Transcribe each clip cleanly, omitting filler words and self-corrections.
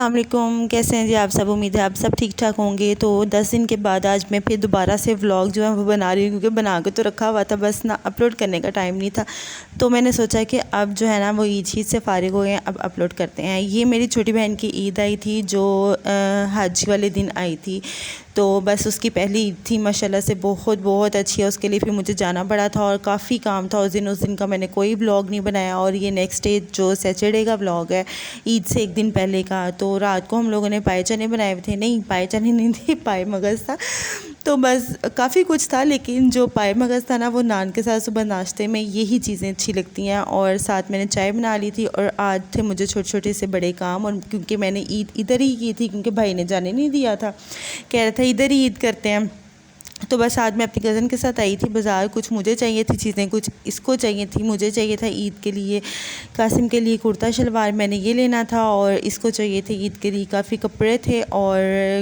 अस्सलामुअलैकुम, कैसे हैं जी आप सब। उम्मीद है आप सब ठीक ठाक होंगे। तो 10 दिन के बाद आज मैं फिर दोबारा से व्लॉग जो है वो बना रही हूँ, क्योंकि बना के तो रखा हुआ था, बस ना अपलोड करने का टाइम नहीं था। तो मैंने सोचा कि अब जो है ना वो ईद से फ़ारिग हो गए हैं, अब अपलोड करते हैं। ये मेरी छोटी बहन की ईद आई थी जो हज वाले दिन आई थी। तो बस उसकी पहली ईद थी, माशाल्लाह से बहुत बहुत अच्छी है। उसके लिए फिर मुझे जाना पड़ा था और काफ़ी काम था उस दिन का मैंने कोई व्लॉग नहीं बनाया। और ये नेक्स्ट डे जो सैटरडे का व्लॉग है, ईद से एक दिन पहले का, तो रात को हम लोगों ने पाए चने बनाए हुए थे। नहीं, पाए चने नहीं थे, पाए मगज़ था। तो बस काफ़ी कुछ था, लेकिन जो पाए मगज़ था ना वो नान के साथ सुबह नाश्ते में यही चीज़ें अच्छी लगती हैं। और साथ मैंने चाय बना ली थी। और आज थे मुझे छोटे छोटे से बड़े काम, और क्योंकि मैंने ईद इधर ही की थी, क्योंकि भाई ने जाने नहीं दिया था, कह रहा था इधर ही ईद करते हैं। तो बस आज मैं अपनी कज़न के साथ आई थी बाज़ार। कुछ मुझे चाहिए थी चीज़ें, कुछ इसको चाहिए थी। मुझे चाहिए था ईद के लिए, कासिम के लिए कुर्ता शलवार, मैंने ये लेना था। और इसको चाहिए थे ईद के लिए काफ़ी कपड़े थे। और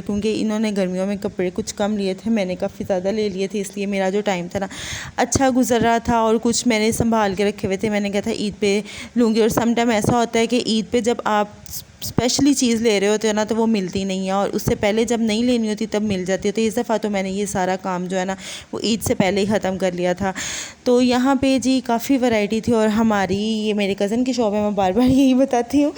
क्योंकि इन्होंने गर्मियों में कपड़े कुछ कम लिए थे, मैंने काफ़ी ज़्यादा ले लिए थे, इसलिए मेरा जो टाइम था ना अच्छा गुजर रहा था। और कुछ मैंने संभाल के रखे हुए थे, मैंने कहा था ईद पे लूँगी। और सम टाइम ऐसा होता है कि ईद पे जब आप स्पेशली चीज़ ले रहे होते हो ना, तो वो मिलती नहीं है, और उससे पहले जब नहीं लेनी होती तब मिल जाती है। तो इस दफ़ा तो मैंने ये सारा काम जो है ना वो ईद से पहले ही ख़त्म कर लिया था। तो यहाँ पे जी काफ़ी वैरायटी थी। और हमारी ये मेरे कज़न की शॉप है, मैं बार बार यही बताती हूँ।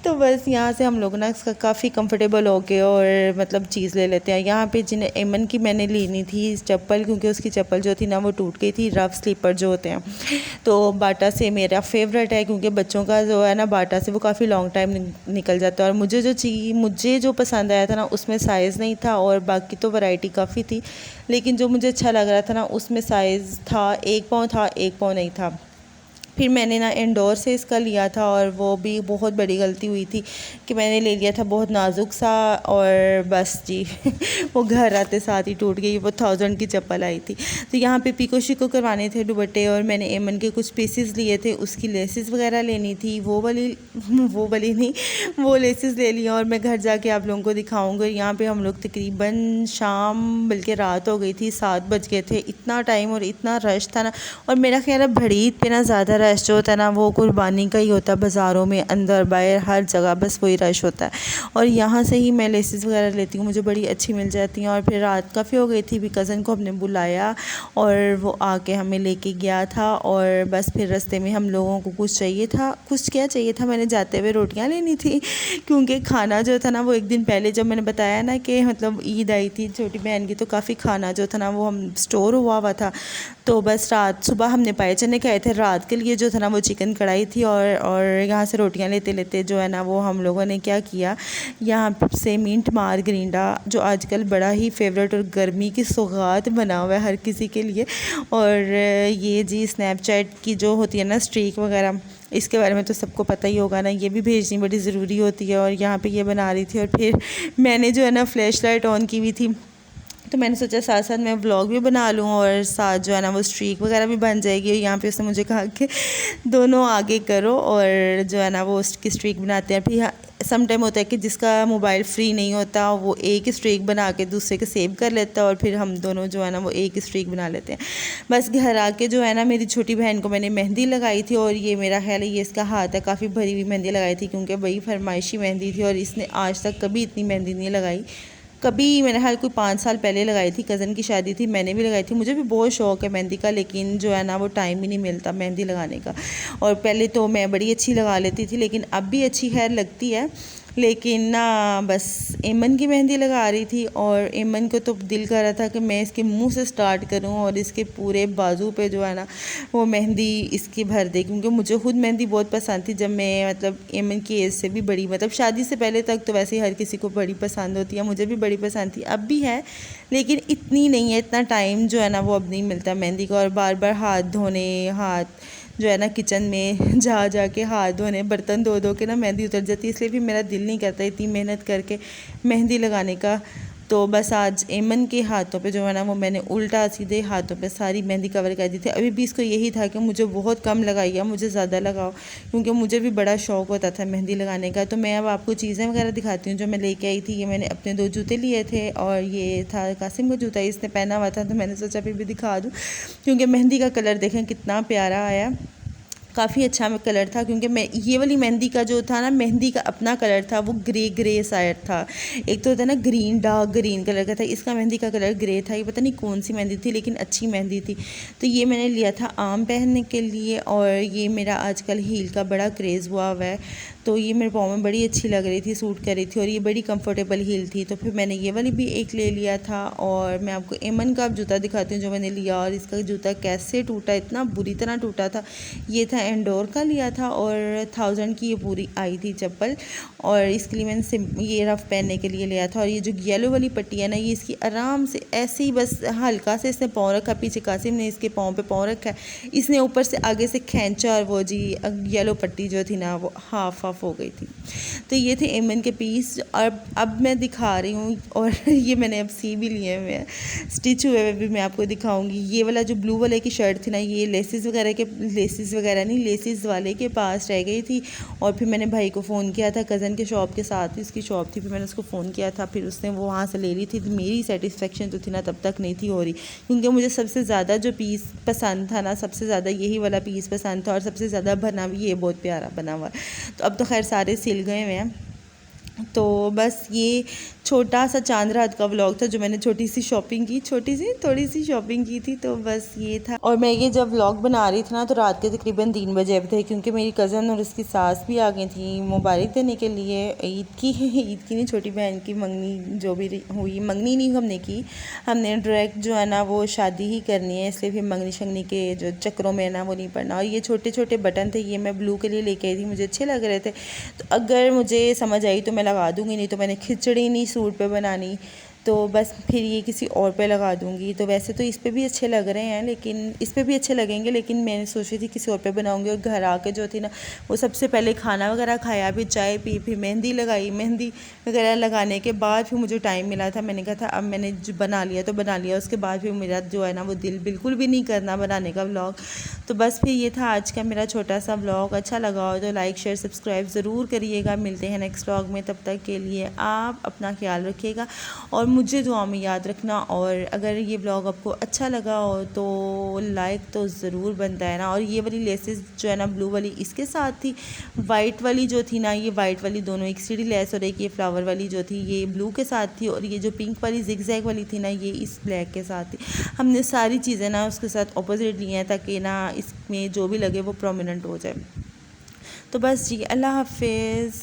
तो बस यहाँ से हम लोग ना काफ़ी कंफर्टेबल हो के और मतलब चीज़ ले लेते हैं। यहाँ पे जिन्हें एमन की मैंने लेनी थी चप्पल, क्योंकि उसकी चप्पल जो थी ना वो टूट गई थी, रफ़ स्लीपर जो होते हैं। तो बाटा से मेरा फेवरेट है, क्योंकि बच्चों का जो है ना बाटा से वो काफ़ी लॉन्ग टाइम निकल जाता है। और मुझे जो पसंद आया था ना उसमें साइज़ नहीं था, और बाकी तो वैरायटी काफ़ी थी, लेकिन जो मुझे अच्छा लग रहा था ना उसमें साइज़ था, 1 पाँव था, 1 पाँव नहीं था। फिर मैंने ना इंडोर से इसका लिया था, और वो भी बहुत बड़ी गलती हुई थी कि मैंने ले लिया था बहुत नाजुक सा, और बस जी वो घर आते साथ ही टूट गई। वो 1000 की चप्पल आई थी। तो यहाँ पे पीको शिको करवाने थे दुपट्टे, और मैंने एमन के कुछ पीसेस लिए थे, उसकी लेसेस वगैरह लेनी थी, वो वाली नहीं, वो लेसेस ले लिया। और मैं घर जाके आप लोगों को दिखाऊंगी। यहाँ पे हम लोग तकरीबन शाम बल्कि रात हो गई थी, 7 बज गए थे, इतना टाइम और इतना रश था ना। और मेरा ख्याल है बड़ी ईद पे ना ज़्यादा रश जो होता है ना वो कुर्बानी का ही होता है, बाज़ारों में अंदर बाहर हर जगह बस वही रश होता है। और यहाँ से ही मैं लेसेस वगैरह लेती हूँ, मुझे बड़ी अच्छी मिल जाती हैं। और फिर रात काफ़ी हो गई थी, भी कज़न को हमने बुलाया और वो आके हमें लेके गया था। और बस फिर रास्ते में हम लोगों को कुछ चाहिए था, कुछ क्या चाहिए था, मैंने जाते हुए रोटियाँ लेनी थी, क्योंकि खाना जो था ना वो एक दिन पहले, जब मैंने बताया ना कि मतलब ईद आई थी छोटी बहन की, तो काफ़ी खाना जो था ना वो हम स्टोर हुआ था। तो बस रात सुबह हमने पाए चने खाए थे, रात के लिए जो था ना वो चिकन कढ़ाई थी। और यहाँ से रोटियां लेते लेते जो है ना वो हम लोगों ने क्या किया, यहाँ से मिंट मार गरिंडा जो आजकल बड़ा ही फेवरेट और गर्मी की सौगात बना हुआ है हर किसी के लिए। और ये जी स्नैपचैट की जो होती है ना स्ट्रीक वगैरह, इसके बारे में तो सबको पता ही होगा ना, ये भी भेजनी बड़ी ज़रूरी होती है। और यहाँ पे ये बना रही थी, और फिर मैंने जो है ना फ्लैश लाइट ऑन की हुई थी, तो मैंने सोचा साथ साथ मैं व्लॉग भी बना लूँ, और साथ जो है ना वो स्ट्रीक वगैरह भी बन जाएगी। और यहाँ पे उसने मुझे कहा कि दोनों आगे करो, और जो है ना वो उसकी स्ट्रीक बनाते हैं। फिर सम टाइम होता है कि जिसका मोबाइल फ्री नहीं होता वो एक ही स्ट्रीक बना के दूसरे के सेव कर लेता है, और फिर हम दोनों जो है ना वो एक ही स्ट्रीक बना लेते हैं। बस घर आके जो है ना मेरी छोटी बहन को मैंने मेहंदी लगाई थी, और ये मेरा ख्याल है ये इसका हाथ है, काफ़ी भरी हुई मेहंदी लगाई थी, क्योंकि वही फरमाइशी मेहंदी थी। और इसने आज तक कभी इतनी मेहंदी नहीं लगाई, कभी मेरे ख्याल कोई 5 साल पहले लगाई थी, कज़न की शादी थी, मैंने भी लगाई थी। मुझे भी बहुत शौक़ है मेहंदी का, लेकिन जो है ना वो टाइम ही नहीं मिलता मेहंदी लगाने का। और पहले तो मैं बड़ी अच्छी लगा लेती थी, लेकिन अब भी अच्छी खैर लगती है, लेकिन ना बस एमन की मेहंदी लगा रही थी। और एमन को तो दिल कर रहा था कि मैं इसके मुंह से स्टार्ट करूं और इसके पूरे बाजू पे जो है ना वो मेहंदी इसकी भर दे, क्योंकि मुझे खुद मेहंदी बहुत पसंद थी जब मैं मतलब एमन की एज से भी बड़ी, मतलब शादी से पहले तक तो वैसे ही हर किसी को बड़ी पसंद होती है, मुझे भी बड़ी पसंद थी, अब भी है, लेकिन इतनी नहीं है, इतना टाइम जो है ना वो अब नहीं मिलता मेहंदी का। और बार बार हाथ धोने, हाथ जो है ना किचन में जा के हाथ धोने, बर्तन धो धो के ना मेहंदी उतर जाती है, इसलिए भी मेरा दिल नहीं करता इतनी मेहनत करके मेहंदी लगाने का। तो बस आज एमन के हाथों पे जो है ना वो मैंने उल्टा सीधे हाथों पे सारी मेहंदी कवर कर दी थी। अभी भी इसको यही था कि मुझे बहुत कम लगाइए, मुझे ज़्यादा लगाओ, क्योंकि मुझे भी बड़ा शौक़ होता था मेहंदी लगाने का। तो मैं अब आपको चीज़ें वगैरह दिखाती हूँ जो मैं लेके आई थी। ये मैंने अपने 2 जूते लिए थे, और ये था कासिम का जूता, इसने पहना हुआ था, तो मैंने सोचा फिर भी दिखा दूँ, क्योंकि मेहंदी का कलर देखें कितना प्यारा आया, काफ़ी अच्छा कलर था, क्योंकि मैं ये वाली मेहंदी का जो था ना, मेहंदी का अपना कलर था वो ग्रे साइड था। एक तो होता है ना ग्रीन, डार्क ग्रीन कलर का था, इसका मेहंदी का कलर ग्रे था। ये पता नहीं कौन सी मेहंदी थी, लेकिन अच्छी मेहंदी थी। तो ये मैंने लिया था आम पहनने के लिए, और ये मेरा आजकल हील का बड़ा क्रेज़ हुआ है, तो ये मेरे पाँव में बड़ी अच्छी लग रही थी, सूट कर रही थी, और ये बड़ी कंफर्टेबल हील थी। तो फिर मैंने ये वाली भी एक ले लिया था। और मैं आपको एमन का जूता दिखाती हूँ जो मैंने लिया, और इसका जूता कैसे टूटा, इतना बुरी तरह टूटा था। ये था एंडोर का लिया था, और 1000 की ये पूरी आई थी चप्पल, और इसके लिए मैंने ये रफ पहनने के लिए लिया था। और ये जो येलो वाली पट्टी है ना, ये इसकी आराम से ऐसे ही बस हल्का से इसने पाँव रखा, पीछे कासिम ने इसके पाँव पे पाँव रखा है, इसने ऊपर से आगे से खींचा, और वो जी येलो पट्टी जो थी ना वो हाफ हो गई थी। तो ये थे एमन के पीस। और अब मैं दिखा रही हूँ, और ये मैंने अब सी भी लिए हुए हैं, स्टिच हुए हुए भी मैं आपको दिखाऊंगी। ये वाला जो ब्लू वाले की शर्ट थी ना, ये लेसिस वगैरह नहीं, लेसिस वाले के पास रह गई थी। और फिर मैंने भाई को फ़ोन किया था, कज़न के शॉप के साथ ही उसकी शॉप थी, फिर मैंने उसको फ़ोन किया था, फिर उसने वो वहाँ से ले ली थी। मेरी सेटिस्फेक्शन जो थी ना तब तक नहीं थी हो रही, क्योंकि मुझे सबसे ज़्यादा जो पीस पसंद था ना, सबसे ज़्यादा यही वाला पीस पसंद था, और सबसे ज़्यादा बना भी ये बहुत प्यारा बना हुआ। तो अब तो खैर सारे सिल गए हुए हैं। तो बस ये छोटा सा चांद रात का व्लॉग था, जो मैंने छोटी सी थोड़ी सी शॉपिंग की थी। तो बस ये था। और मैं ये जब व्लॉग बना रही थी ना, तो रात के तकरीबन 3 बजे अब थे, क्योंकि मेरी कज़न और उसकी सास भी आ गई थी मुबारक देने के लिए ईद की नहीं, छोटी बहन की मंगनी जो भी हुई, मंगनी नहीं हमने की, हमने डायरेक्ट जो है ना वो शादी ही करनी है, इसलिए फिर मंगनी शंगनी के जो चक्रों में ना वो नहीं पड़ना। और ये छोटे छोटे बटन थे, ये मैं ब्लू के लिए लेके आई थी, मुझे अच्छे लग रहे थे, तो अगर मुझे समझ आई तो मैं लगा दूँगी, नहीं तो मैंने खिचड़ी नहीं सूट पे बनानी, तो बस फिर ये किसी और पे लगा दूँगी। तो वैसे तो इस पे भी अच्छे लग रहे हैं, लेकिन इस पे भी अच्छे लगेंगे, लेकिन मैंने सोच रही थी किसी और पे बनाऊँगी। और घर आके जो थी ना, वो सबसे पहले खाना वगैरह खाया, फिर चाय पी, फिर मेहंदी लगाई, मेहंदी वगैरह लगाने के बाद फिर मुझे टाइम मिला था, मैंने कहा था अब मैंने जो बना लिया तो बना लिया, उसके बाद फिर मेरा जो है ना वो दिल बिल्कुल भी नहीं करना बनाने का व्लॉग। तो बस फिर ये था आज का मेरा छोटा सा व्लॉग। अच्छा लगा हो तो लाइक शेयर सब्सक्राइब ज़रूर करिएगा। मिलते हैं नेक्स्ट व्लॉग में, तब तक के लिए आप अपना ख्याल रखिएगा और मुझे दुआ में याद रखना। और अगर ये व्लॉग आपको अच्छा लगा हो तो लाइक तो ज़रूर बनता है ना। और ये वाली लेसेस जो है ना ब्लू वाली इसके साथ थी, वाइट वाली जो थी ना, ये वाइट वाली दोनों एक सीढ़ी लेस, और एक ये फ्लावर वाली जो थी ये ब्लू के साथ थी, और ये जो पिंक वाली जिगजैग वाली थी ना ये इस ब्लैक के साथ थी। हमने सारी चीज़ें ना उसके साथ ऑपोजिट ली हैं, ताकि ना इसमें जो भी लगे वो प्रोमिनेंट हो जाए। तो बस जी, अल्लाह हाफिज़।